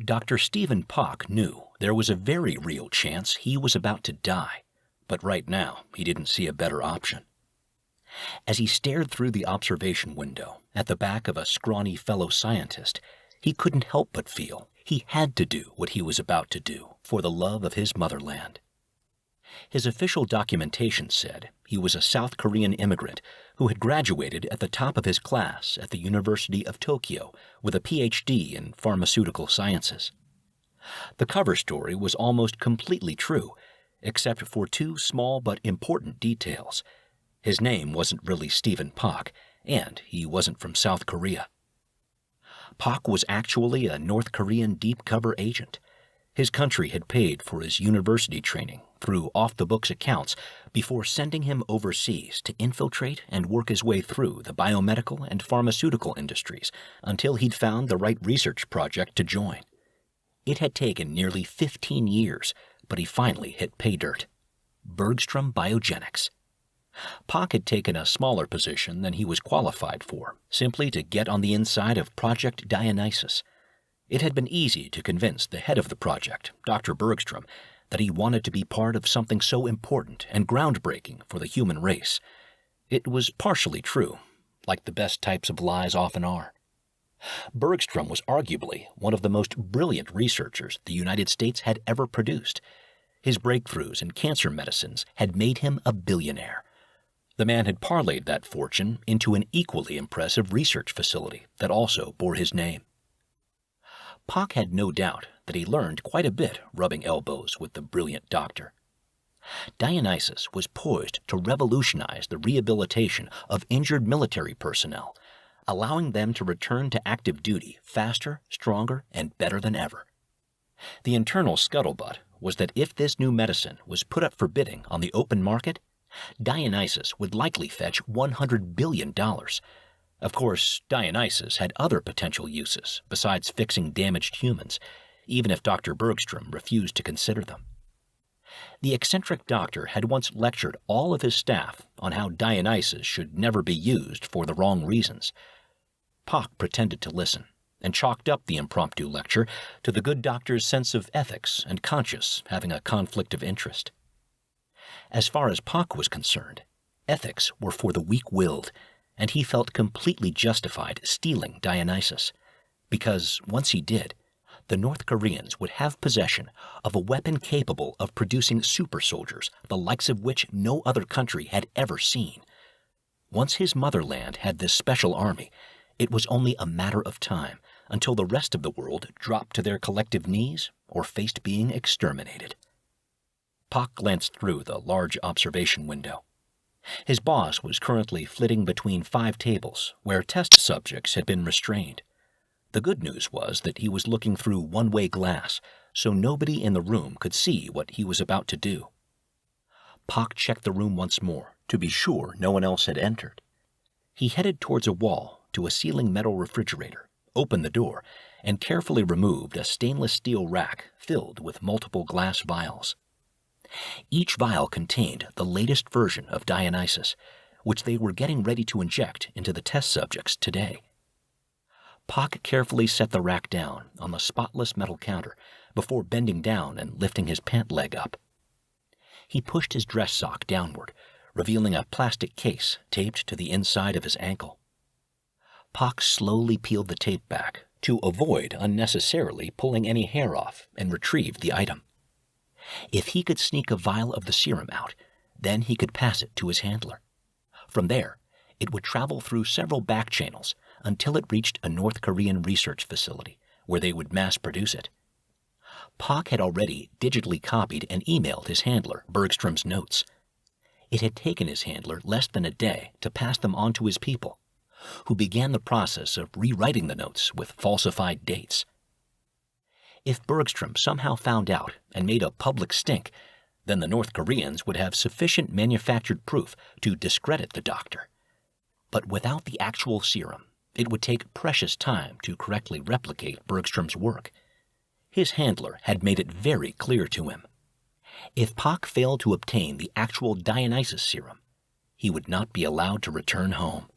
Dr. Stephen Pock knew there was a very real chance he was about to die, but right now he didn't see a better option. As he stared through the observation window at the back of a scrawny fellow scientist, he couldn't help but feel he had to do what he was about to do for the love of his motherland. His official documentation said he was a South Korean immigrant who had graduated at the top of his class at the University of Tokyo with a PhD in pharmaceutical sciences. The cover story was almost completely true, except for two small but important details. His name wasn't really Stephen Pock, and he wasn't from South Korea. Pock was actually a North Korean deep-cover agent. His country had paid for his university training through off-the-books accounts before sending him overseas to infiltrate and work his way through the biomedical and pharmaceutical industries until he'd found the right research project to join. It had taken nearly 15 years, but he finally hit pay dirt. Bergstrom Biogenics. Pock had taken a smaller position than he was qualified for, simply to get on the inside of Project Dionysus. It had been easy to convince the head of the project, Dr. Bergstrom, that he wanted to be part of something so important and groundbreaking for the human race. It was partially true, like the best types of lies often are. Bergstrom was arguably one of the most brilliant researchers the United States had ever produced. His breakthroughs in cancer medicines had made him a billionaire. The man had parlayed that fortune into an equally impressive research facility that also bore his name. Pock had no doubt that he learned quite a bit rubbing elbows with the brilliant doctor. Dionysus was poised to revolutionize the rehabilitation of injured military personnel, allowing them to return to active duty faster, stronger, and better than ever. The internal scuttlebutt was that if this new medicine was put up for bidding on the open market, Dionysus would likely fetch $100 billion. Of course, Dionysus had other potential uses besides fixing damaged humans, even if Dr. Bergstrom refused to consider them. The eccentric doctor had once lectured all of his staff on how Dionysus should never be used for the wrong reasons. Pock pretended to listen and chalked up the impromptu lecture to the good doctor's sense of ethics and conscience having a conflict of interest. As far as Pock was concerned, ethics were for the weak-willed, and he felt completely justified stealing Dionysus, because once he did, the North Koreans would have possession of a weapon capable of producing super soldiers, the likes of which no other country had ever seen. Once his motherland had this special army, it was only a matter of time until the rest of the world dropped to their collective knees or faced being exterminated. Pock glanced through the large observation window. His boss was currently flitting between 5 tables where test subjects had been restrained. The good news was that he was looking through one-way glass, so nobody in the room could see what he was about to do. Pock checked the room once more to be sure no one else had entered. He headed towards a wall to a ceiling metal refrigerator, opened the door, and carefully removed a stainless steel rack filled with multiple glass vials. Each vial contained the latest version of Dionysus, which they were getting ready to inject into the test subjects today. Pock carefully set the rack down on the spotless metal counter before bending down and lifting his pant leg up. He pushed his dress sock downward, revealing a plastic case taped to the inside of his ankle. Pock slowly peeled the tape back to avoid unnecessarily pulling any hair off and retrieved the item. If he could sneak a vial of the serum out, then he could pass it to his handler. From there, it would travel through several back channels until it reached a North Korean research facility where they would mass produce it. Pock had already digitally copied and emailed his handler Bergstrom's notes. It had taken his handler less than a day to pass them on to his people, who began the process of rewriting the notes with falsified dates. If Bergstrom somehow found out and made a public stink, then the North Koreans would have sufficient manufactured proof to discredit the doctor. But without the actual serum, it would take precious time to correctly replicate Bergstrom's work. His handler had made it very clear to him. If Pock failed to obtain the actual Dionysus serum, he would not be allowed to return home.